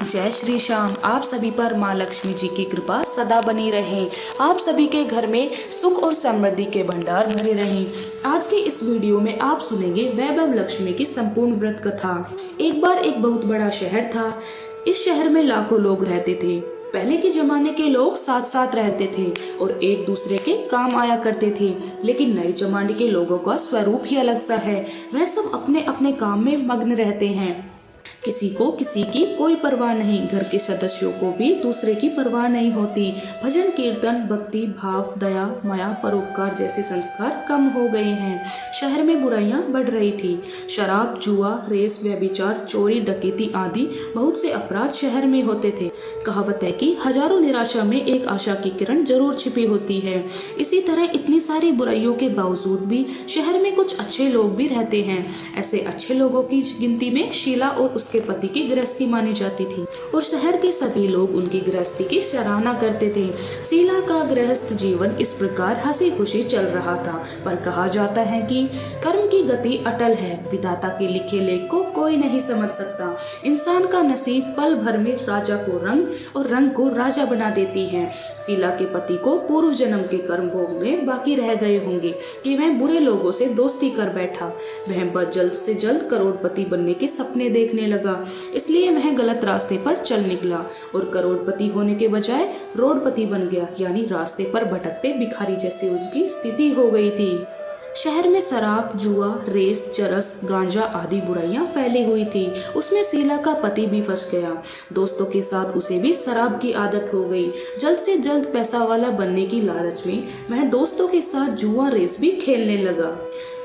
जय श्री श्याम। आप सभी पर माँ लक्ष्मी जी की कृपा सदा बनी रहे। आप सभी के घर में सुख और समृद्धि के भंडार भरे रहें। आज के इस वीडियो में आप सुनेंगे वैभव लक्ष्मी की संपूर्ण व्रत कथा। एक बार एक बहुत बड़ा शहर था। इस शहर में लाखों लोग रहते थे। पहले के जमाने के लोग साथ साथ रहते थे और एक दूसरे के काम आया करते थे। लेकिन नए जमाने के लोगों का स्वरूप ही अलग सा है। वह सब अपने अपने काम में मग्न रहते हैं। किसी को किसी की कोई परवाह नहीं। घर के सदस्यों को भी दूसरे की परवाह नहीं होती। भजन कीर्तन, भक्ति भाव, दया माया, परोपकार जैसे संस्कार कम हो गए हैं। शहर में बुराइयां बढ़ रही थी। शराब, जुआ, रेस, व्यभिचार, चोरी, डकैती आदि बहुत से अपराध शहर में होते थे। कहावत है कि हजारों निराशा में एक आशा की किरण जरूर छिपी होती है। इसी तरह इतनी सारी बुराइयों के बावजूद भी शहर में कुछ अच्छे लोग भी रहते हैं। ऐसे अच्छे लोगों की गिनती में शीला और उसके पति की गृहस्थी मानी जाती थी और शहर के सभी लोग उनकी गृहस्थी की सराहना करते थे। शीला का गृहस्थ जीवन इस प्रकार हंसी खुशी चल रहा था। पर कहा जाता है कि कर्म की गति अटल है। विधाता के लिखे लेख को कोई नहीं समझ सकता। इंसान का नसीब पल भर में राजा को रंग और रंग को राजा बना देती है। शीला के पति को पूर्व जन्म के कर्म भोगने बाकी रह गए होंगे कि वह बुरे लोगों से दोस्ती कर बैठा। वह बस जल्द से जल्द करोड़पति बनने के सपने देखने लगा। इसलिए वह गलत रास्ते पर चल निकला और करोड़पति होने के बजाय रोडपति बन गया, यानी रास्ते पर भटकते भिखारी जैसी उनकी स्थिति हो गई थी। शहर में शराब, जुआ, रेस, चरस, गांजा आदि बुराइयां फैली हुई थी। उसमें शीला का पति भी फंस गया। दोस्तों के साथ उसे भी शराब की आदत हो गई। जल्द से जल्द पैसा वाला बनने की लालच में वह दोस्तों के साथ जुआ रेस भी खेलने लगा।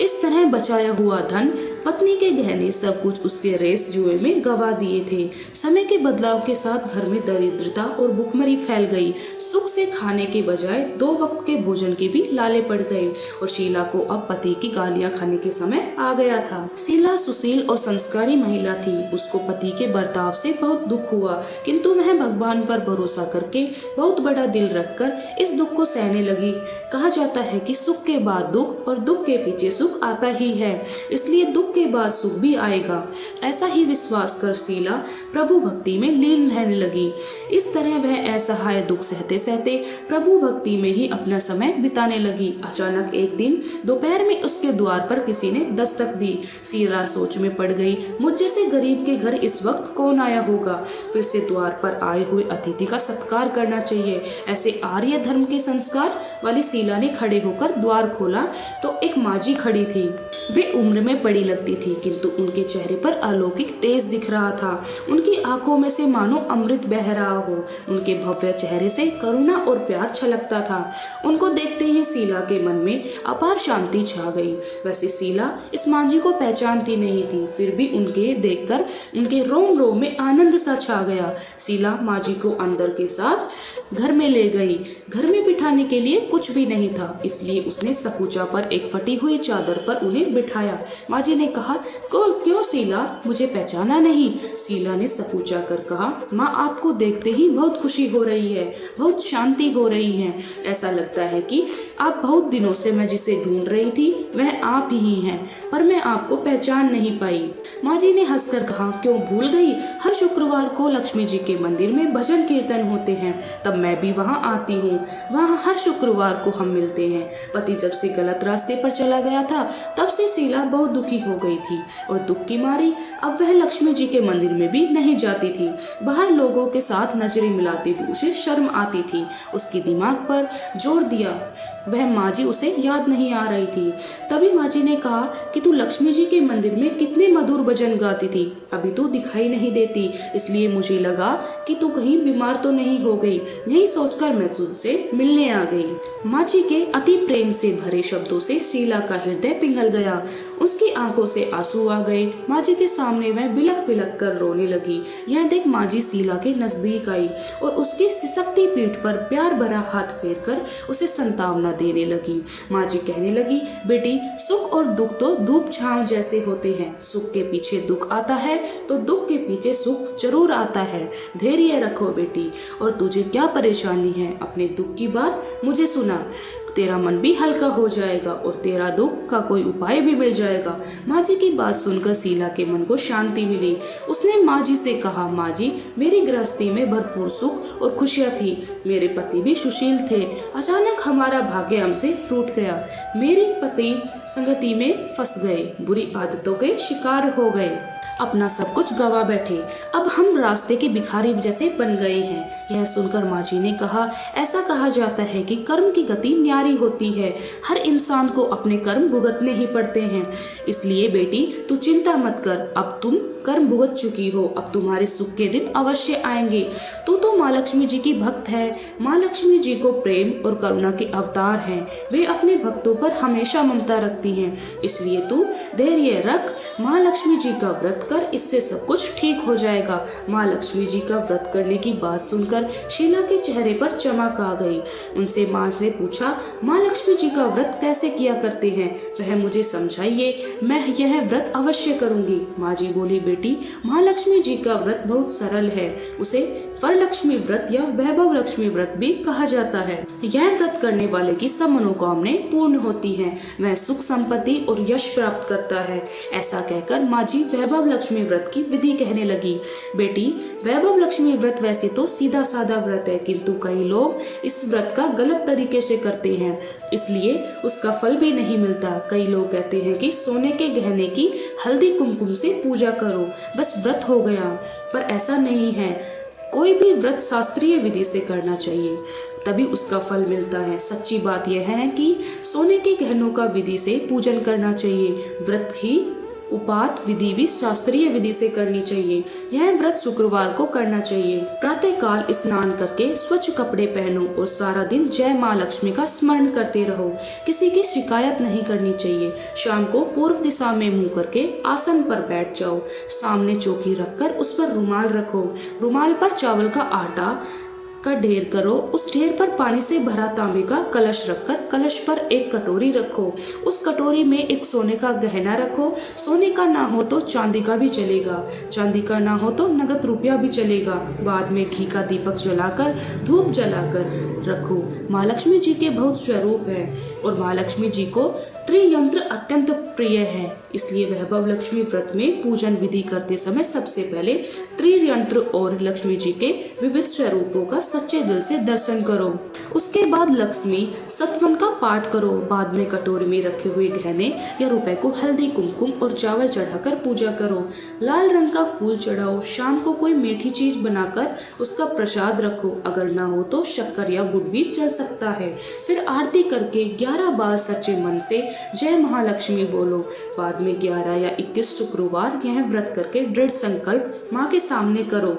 इस तरह बचाया हुआ धन, पत्नी के गहने, सब कुछ उसके रेस जुए में गवा दिए थे। समय के बदलाव के साथ घर में दरिद्रता और भुखमरी फैल गई। सुख से खाने के बजाय 2 वक्त के भोजन के भी लाले पड़ गए और शीला को अब पति की गालियां खाने के समय आ गया था। शीला सुशील और संस्कारी महिला थी। उसको पति के बर्ताव से बहुत दुख हुआ, किंतु वह भगवान पर भरोसा करके बहुत बड़ा दिल रखकर इस दुख को सहने लगी। कहा जाता है कि सुख के बाद दुख और दुख के पीछे सुख आता ही है, इसलिए दुख के बाद सुख भी आएगा। ऐसा ही विश्वास कर शीला प्रभु भक्ति में लीन रहने लगी। इस तरह वह असहाय दुख सहते सहते प्रभु भक्ति में ही अपना समय बिताने लगी। अचानक एक दिन दोपहर में उसके द्वार पर किसी ने दस्तक दी। शीला सोच में पड़ गई, मुझ जैसे गरीब के घर इस वक्त कौन आया होगा। फिर से द्वार पर आए हुए अतिथि का सत्कार करना चाहिए। ऐसे आर्य धर्म के संस्कार वाली शीला ने खड़े होकर द्वार खोला तो एक माजी खड़ी थी। वे उम्र में बड़ी लगती थी, किंतु उनके चेहरे पर अलौकिक तेज दिख रहा था। उनकी आंखों में से मानो अमृत बह रहा हो। उनके भव्य चेहरे से करुणा और प्यार छलकता था। उनको देखते ही शीला के मन में अपार शांति छा गई। वैसे शीला इस मांझी को पहचानती नहीं थी, फिर भी उनके देखकर उनके रोम रोम में आनंद सा छा गया। शीला मांझी को अंदर के साथ घर में ले गई। घर में बिठाने के लिए कुछ भी नहीं था, इसलिए उसने सकुचा पर एक फटी हुई चादर पर उन्हें बिठाया। मांझी ने कहा, क्यों शीला, मुझे पहचाना नहीं? शीला ने सकुचा कर कहा, माँ, आपको देखते ही बहुत खुशी हो रही है, बहुत शांति हो रही है। ऐसा लगता है कि आप बहुत दिनों से मैं जिसे ढूंढ रही थी वह आप ही हैं, पर मैं आपको पहचान नहीं पाई। मांझी ने हंसकर कहा, क्यों भूल गई? हर शुक्रवार को लक्ष्मी जी के मंदिर में भजन कीर्तन होते हैं, तब मैं भी वहाँ आती हूँ। वहाँ हर शुक्रवार को हम मिलते हैं। पति जब से गलत रास्ते पर चला गया था, तब से शीला बहुत दुखी हो गई थी और दुख की मारी अब वह लक्ष्मी जी के मंदिर में भी नहीं जाती थी। बाहर लोगों के साथ नजरें मिलाते भी उसे शर्म आती थी। उसके दिमाग पर जोर दिया, वह मांझी उसे याद नहीं आ रही थी। तभी मांझी ने कहा कि तू लक्ष्मी जी के मंदिर में कितने मधुर भजन गाती थी, अभी तू दिखाई नहीं देती, इसलिए मुझे लगा कि तू कहीं बीमार तो नहीं हो गई। यही सोचकर मैं तुझसे मिलने आ गई। मांझी के अति प्रेम से भरे शब्दों से शीला का हृदय पिघल गया। उसकी आंखों से आंसू आ गए। मांझी के सामने वह बिलख बिलख कर रोने लगी। यह देख मांझी शीला के नजदीक आई और उसकी सिसकती पीठ पर प्यार भरा हाथ फेर कर उसे संतावना देने लगी। मांझी कहने लगी, बेटी, सुख और दुख तो धूप छांव जैसे होते हैं। सुख के पीछे दुख आता है तो दुख के पीछे सुख जरूर आता है। धैर्य रखो बेटी, और तुझे क्या परेशानी है, अपने दुख की बात मुझे सुना। तेरा मन भी हल्का हो जाएगा और तेरा दुख का कोई उपाय भी मिल जाएगा। माँ जी की बात सुनकर शीला के मन को शांति मिली। उसने माँ जी से कहा, माँ जी, मेरी गृहस्थी में भरपूर सुख और खुशियाँ थी। मेरे पति भी सुशील थे। अचानक हमारा भाग्य हमसे रूठ गया। मेरे पति संगति में फंस गए, बुरी आदतों के शिकार हो गए, अपना सब कुछ गवा बैठे। अब हम रास्ते के भिखारी जैसे बन गए हैं। यह सुनकर माँ जी ने कहा, ऐसा कहा जाता है कि कर्म की गति न्यारी होती है। हर इंसान को अपने कर्म भुगतने ही पड़ते हैं। इसलिए बेटी, तू चिंता मत कर। अब तुम कर्म भुगत चुकी हो, अब तुम्हारे सुख के दिन अवश्य आएंगे। तू तो माँ लक्ष्मी जी की भक्त है। माँ लक्ष्मी जी को प्रेम और करुणा के अवतार हैं। वे अपने भक्तों पर हमेशा ममता रखती हैं। इसलिए तू धैर्य रख, माँ लक्ष्मी जी का व्रत कर, इससे सब कुछ ठीक हो जाएगा। माँ लक्ष्मी जी का व्रत करने की बात सुनकर शीला के चेहरे पर चमक आ गई। उनसे माँ से पूछा, माँ लक्ष्मी जी का व्रत कैसे किया करते हैं, वह मुझे समझाइए, मैं यह व्रत अवश्य करूंगी। माँ जी बोली, बेटी, महालक्ष्मी जी का व्रत बहुत सरल है। उसे वरलक्ष्मी व्रत या वैभव लक्ष्मी व्रत भी कहा जाता है। यह व्रत करने वाले की सब मनोकामनाएं पूर्ण होती हैं। वह सुख संपत्ति और यश प्राप्त करता है। ऐसा कहकर माँ जी वैभव लक्ष्मी व्रत की विधि कहने लगी। बेटी, वैभव लक्ष्मी व्रत वैसे तो सीधा साधा व्रत है, किंतु कई लोग इस व्रत का गलत तरीके से करते हैं, इसलिए उसका फल भी नहीं मिलता। कई लोग कहते हैं कि सोने के गहने की हल्दी कुमकुम से पूजा करो, बस व्रत हो गया, पर ऐसा नहीं है। कोई भी व्रत शास्त्रीय विधि से करना चाहिए, तभी उसका फल मिलता है। सच्ची बात यह है कि सोने के गहनों का विधि से पूजन करना चाहिए। व्रत की उपात विधि भी शास्त्रीय विधि से करनी चाहिए। यह व्रत शुक्रवार को करना चाहिए। प्रातः काल स्नान करके स्वच्छ कपड़े पहनो और सारा दिन जय माँ लक्ष्मी का स्मरण करते रहो। किसी की शिकायत नहीं करनी चाहिए। शाम को पूर्व दिशा में मुंह करके आसन पर बैठ जाओ। सामने चौकी रखकर उस पर रुमाल रखो। रुमाल पर चावल का आटा का ढेर करो। उस ढेर पर पानी से भरा तांबे का कलश रखकर कलश पर एक कटोरी रखो। उस कटोरी में एक सोने का गहना रखो। सोने का ना हो तो चांदी का भी चलेगा, चांदी का ना हो तो नगद रुपया भी चलेगा। बाद में घी का दीपक जलाकर धूप जलाकर रखो। माँ लक्ष्मी जी के बहुत स्वरूप है और माँ लक्ष्मी जी को त्रियंत्र अत्यंत प्रिय है। इसलिए वैभव लक्ष्मी व्रत में पूजन विधि करते समय सबसे पहले त्रियंत्र और लक्ष्मी जी के विविध स्वरूपों का सच्चे दिल से दर्शन करो। उसके बाद लक्ष्मी सतवन का पाठ करो। बाद में कटोरी में रखे हुए गहने या रुपए को हल्दी कुमकुम और चावल चढ़ाकर पूजा करो। लाल रंग का फूल चढ़ाओ। शाम को कोई मीठी चीज बनाकर उसका प्रसाद रखो। अगर ना हो तो शक्कर या गुड़ भी चल सकता है। फिर आरती करके 11 बार सच्चे मन से जय महालक्ष्मी बोलो। बाद में 11 या 21 शुक्रवार यह व्रत करके दृढ़ संकल्प माँ के सामने करो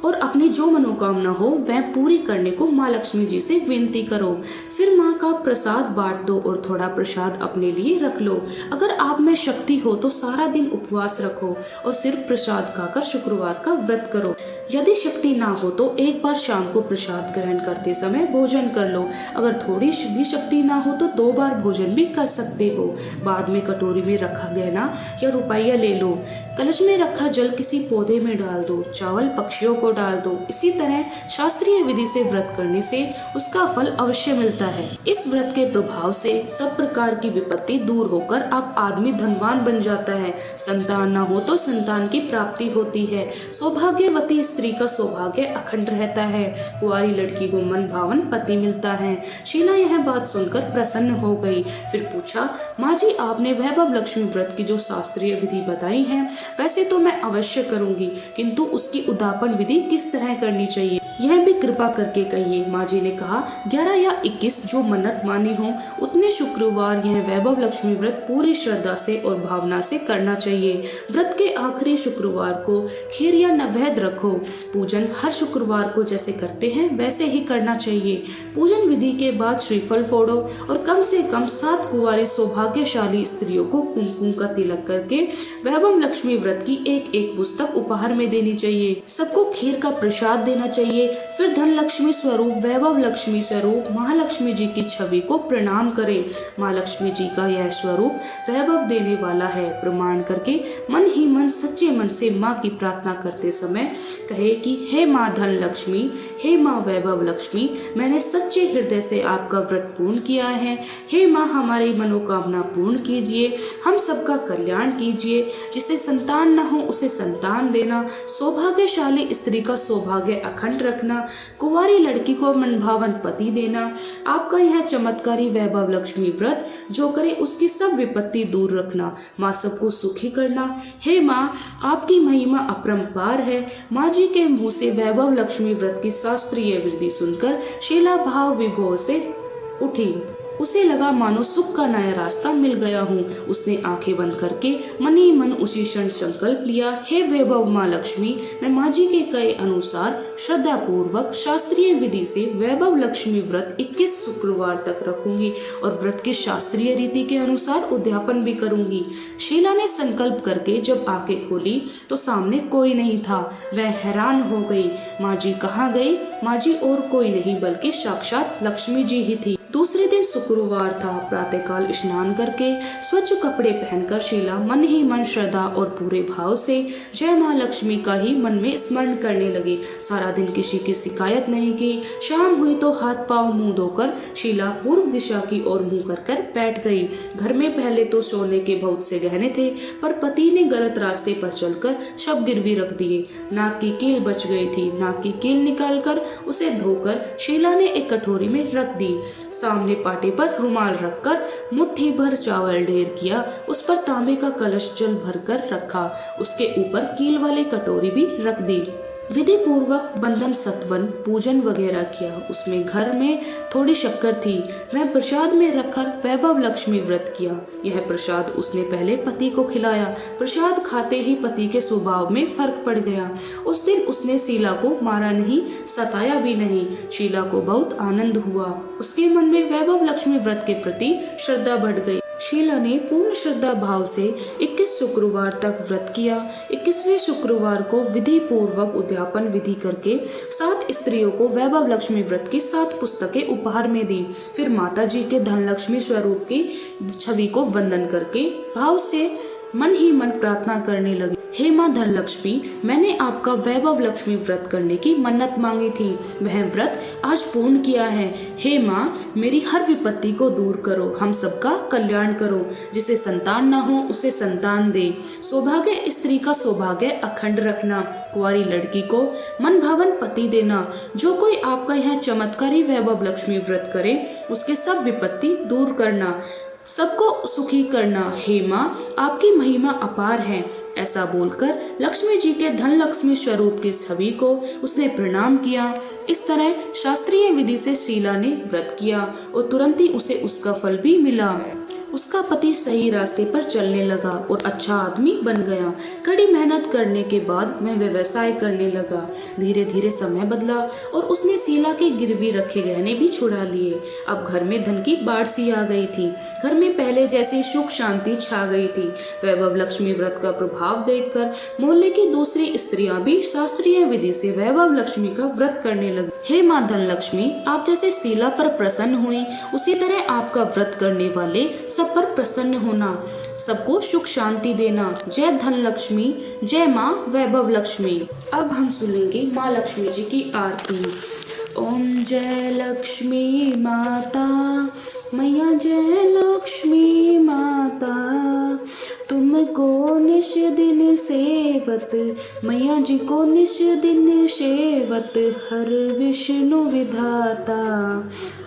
और अपनी जो मनोकामना हो वह पूरी करने को माँ लक्ष्मी जी से विनती करो। फिर माँ का प्रसाद बांट दो और थोड़ा प्रसाद अपने लिए रख लो। अगर आप में शक्ति हो तो सारा दिन उपवास रखो और सिर्फ प्रसाद खाकर शुक्रवार का व्रत करो। यदि शक्ति ना हो तो एक बार शाम को प्रसाद ग्रहण करते समय भोजन कर लो। अगर थोड़ी भी शक्ति ना हो तो 2 बार भोजन भी कर सकते हो। बाद में कटोरी में रखा गहना या रुपया ले लो। कलश में रखा जल किसी पौधे में डाल दो। चावल पक्षियों को डाल दो। इसी तरह शास्त्रीय विधि से व्रत करने से उसका फल अवश्य मिलता है। इस व्रत के प्रभाव से सब प्रकार की विपत्ति दूर होकर आप आदमी धनवान बन जाता है। संतान ना हो तो संतान की प्राप्ति होती है। सौभाग्यवती स्त्री का सौभाग्य अखंड रहता है। कुंवारी लड़की को मन भावन पति मिलता है। शीला यह बात सुनकर प्रसन्न हो गई। फिर पूछा, माँ जी, आपने वैभव लक्ष्मी व्रत की जो शास्त्रीय विधि बताई है वैसे तो मैं अवश्य करूंगी, किंतु उसकी उद्यापन विधि किस तरह करनी चाहिए यह भी कृपा करके कहिए। माँ जी ने कहा, 11 या 21 जो मन्नत मानी हो उतने शुक्रवार यह वैभव लक्ष्मी व्रत पूरी श्रद्धा से और भावना से करना चाहिए। व्रत के आखिरी शुक्रवार को खीर या नैवेद्य रखो। पूजन हर शुक्रवार को जैसे करते हैं वैसे ही करना चाहिए। पूजन विधि के बाद श्रीफल फोड़ो और कम से कम 7 कुंवारी सौभाग्यशाली स्त्रियों को कुमकुम का तिलक करके वैभव लक्ष्मी व्रत की एक पुस्तक उपहार में देनी चाहिए। सबको खीर का प्रसाद देना चाहिए। फिर धन लक्ष्मी स्वरूप वैभव लक्ष्मी स्वरूप महालक्ष्मी जी की छवि को प्रणाम करें। माँ लक्ष्मी जी का यह स्वरूप वैभव देने वाला है। प्रमाण करके मन ही मन सच्चे मन से माँ की प्रार्थना करते समय कहे कि हे माँ धन लक्ष्मी, हे माँ वैभव लक्ष्मी, मैंने सच्चे हृदय से आपका व्रत पूर्ण किया है। हे माँ, हमारी मनोकामना पूर्ण कीजिए, हम सबका कल्याण कीजिए। जिसे संतान न हो उसे संतान देना, सौभाग्यशाली स्त्री का सौभाग्य अखंड रखना, कुंवारी लड़की को मनभावन पति देना। आपका यह चमत्कारी वैभव लक्ष्मी व्रत जो करे उसकी सब विपत्ति दूर रखना, माँ सबको सुखी करना। हे माँ, आपकी महिमा अपरंपार है। माँ जी के मुंह से वैभव लक्ष्मी व्रत की शास्त्रीय विधि सुनकर शीला भाव विभोर से उठी। उसे लगा मानो सुख का नया रास्ता मिल गया हूँ। उसने आंखें बंद करके मन ही मन उसी क्षण संकल्प लिया, हे वैभव माँ लक्ष्मी, मैं माँ जी के कहे अनुसार श्रद्धा पूर्वक शास्त्रीय विधि से वैभव लक्ष्मी व्रत 21 शुक्रवार तक रखूंगी और व्रत की शास्त्रीय रीति के अनुसार उद्यापन भी करूंगी। शीला ने संकल्प करके जब आंखें खोली तो सामने कोई नहीं था। वह हैरान हो गई। माँ जी कहाँ गई? माँ जी और कोई नहीं बल्कि साक्षात लक्ष्मी जी ही थी। दूसरे दिन शुक्रवार था। प्रातःकाल स्नान करके स्वच्छ कपड़े पहनकर शीला मन ही मन श्रद्धा और पूरे भाव से जय माँ लक्ष्मी का ही मन में स्मरण करने लगी। सारा दिन किसी की शिकायत नहीं की। शाम हुई तो हाथ पांव मुंह धोकर शीला पूर्व दिशा की ओर मुंह कर बैठ गई। घर में पहले तो सोने के बहुत से गहने थे, पर पति ने गलत रास्ते पर चलकर सब गिरवी रख दिए। नाक की कील बच गई थी। नाक की कील निकालकर उसे धोकर शीला ने एक कटोरी में रख दी। सामने पाटे पर रुमाल रखकर मुट्ठी भर चावल ढेर किया। उस पर तांबे का कलश जल भरकर रखा। उसके ऊपर कील वाली कटोरी भी रख दी। विधि पूर्वक बंधन सत्वन पूजन वगैरह किया। उसमें घर में थोड़ी शक्कर थी। वह प्रसाद में रखकर वैभव लक्ष्मी व्रत किया। यह प्रसाद उसने पहले पति को खिलाया। प्रसाद खाते ही पति के स्वभाव में फर्क पड़ गया। उस दिन उसने शीला को मारा नहीं, सताया भी नहीं। शीला को बहुत आनंद हुआ। उसके मन में वैभव लक्ष्मी व्रत के प्रति श्रद्धा बढ़ गई। शीला ने पूर्ण श्रद्धा भाव से 21 शुक्रवार तक व्रत किया। 21वें शुक्रवार को विधि पूर्वक उद्यापन विधि करके 7 स्त्रियों को वैभव लक्ष्मी व्रत की 7 पुस्तकें उपहार में दी। फिर माता जी के धन लक्ष्मी स्वरूप की छवि को वंदन करके भाव से मन ही मन प्रार्थना करने लगी, हे माँ धन लक्ष्मी, मैंने आपका वैभव लक्ष्मी व्रत करने की मन्नत मांगी थी। वह व्रत आज पूर्ण किया है। हे माँ, मेरी हर विपत्ति को दूर करो, हम सबका कल्याण करो। जिसे संतान न हो उसे संतान दे। सौभाग्य स्त्री का सौभाग्य अखंड रखना। कुंवारी लड़की को मन भावन पति देना। जो कोई आपका यह चमत्कारी वैभव लक्ष्मी व्रत करे उसके सब विपत्ति दूर करना, सबको सुखी करना। हे माँ, आपकी महिमा अपार है। ऐसा बोलकर लक्ष्मी जी के धन लक्ष्मी स्वरूप की छवि को उसने प्रणाम किया। इस तरह शास्त्रीय विधि से शीला ने व्रत किया और तुरंत ही उसे उसका फल भी मिला। उसका पति सही रास्ते पर चलने लगा और अच्छा आदमी बन गया। कड़ी मेहनत करने के बाद वह व्यवसाय करने लगा। धीरे धीरे समय बदला और उसने शीला के गिरवी रखे गहने भी छुड़ा लिए। अब घर में धन की बाढ़ सी आ गई थी। घर में पहले जैसी सुख शांति छा गई थी। वैभव लक्ष्मी व्रत का प्रभाव देखकर मोहल्ले की दूसरी स्त्रियां भी शास्त्रीय विधि से वैभव लक्ष्मी का व्रत करने लगी। हे माँ धन लक्ष्मी, आप जैसे शीला पर प्रसन्न हुई उसी तरह आपका व्रत करने वाले सब पर प्रसन्न होना, सबको सुख शांति देना। जय धन लक्ष्मी, जय माँ वैभव लक्ष्मी। अब हम सुनेंगे माँ लक्ष्मी जी की आरती। ओम जय लक्ष्मी माता, मैया जय लक्ष्मी माता, तुमको निश दिन सेवत, मैया जी को निश दिन सेवत, हर विष्णु विधाता।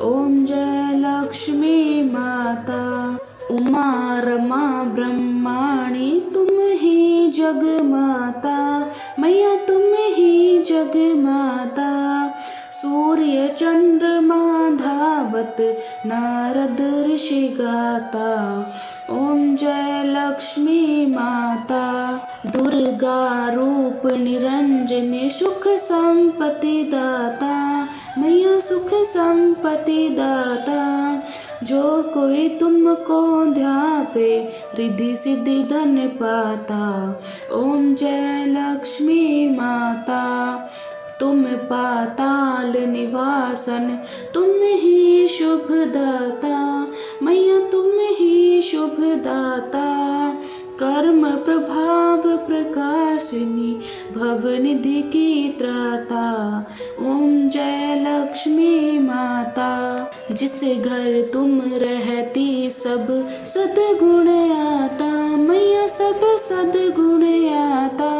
ओम जय लक्ष्मी माता, उमा रमा ब्रह्माणी, तुम ही जग माता, मैया तुम ही जग माता। सूर्य चंद्रमा धावत, नारद ऋषि गाता। ओम जय लक्ष्मी माता, दुर्गा रूप निरंजनी, सुख संपत्ति दाता, मैया सुख संपत्ति दाता। जो कोई तुमको ध्यावे, रिद्धि सिद्धि धन पाता। ओम जय लक्ष्मी माता, तुम पाताल निवासन, तुम ही शुभ दाता, मैया तुम ही शुभ दाता। कर्म प्रभाव प्रकाशिनी, भवनिधि की त्राता। ओम जय लक्ष्मी माता। जिस घर तुम रहती सब सद्गुण आता, मैया सब सद्गुण आता।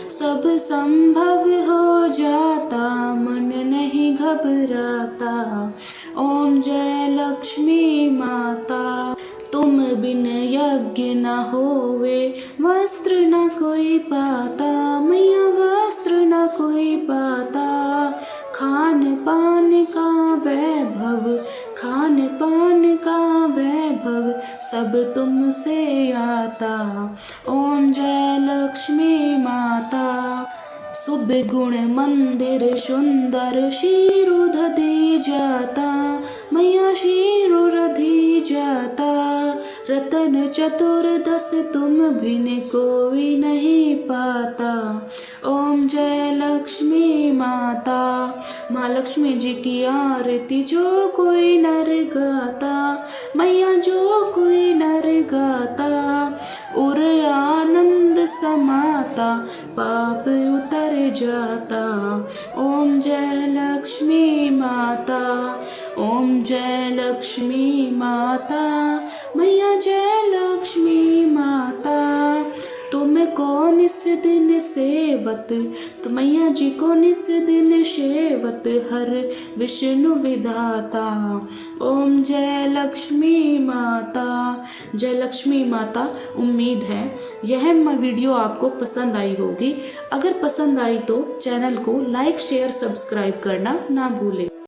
सब संभव हो जाता, मन नहीं घबराता। ओम जय लक्ष्मी माता। तुम बिन यज्ञ न होवे, वस्त्र न कोई पाता, मैया वस्त्र न कोई पाता। खान पान का वैभव, खान पान का वैभव सब तुमसे आता। ओम जय लक्ष्मी माता। शुभ गुण मंदिर सुंदर, शीरुध दी जाता, मैया शीरुध दी जाता। रतन चतुर्दश तुम बिन कोई नहीं पाता। ओम जय लक्ष्मी माता। माँ लक्ष्मी जी की आरती जो कोई नर गाता, मैया जो कोई नर गाता। उर आनंद समाता, पाप उतर जाता। ओम जय लक्ष्मी माता। ओम जय लक्ष्मी माता। मैया जय लक्ष्मी माता। तुमको निस दिन सेवत, तो मैया जी को निस दिन सेवत, हर विष्णु विधाता। ओम जय लक्ष्मी माता। जय लक्ष्मी माता। उम्मीद है यह वीडियो आपको पसंद आई होगी। अगर पसंद आई तो चैनल को लाइक शेयर सब्सक्राइब करना ना भूलें।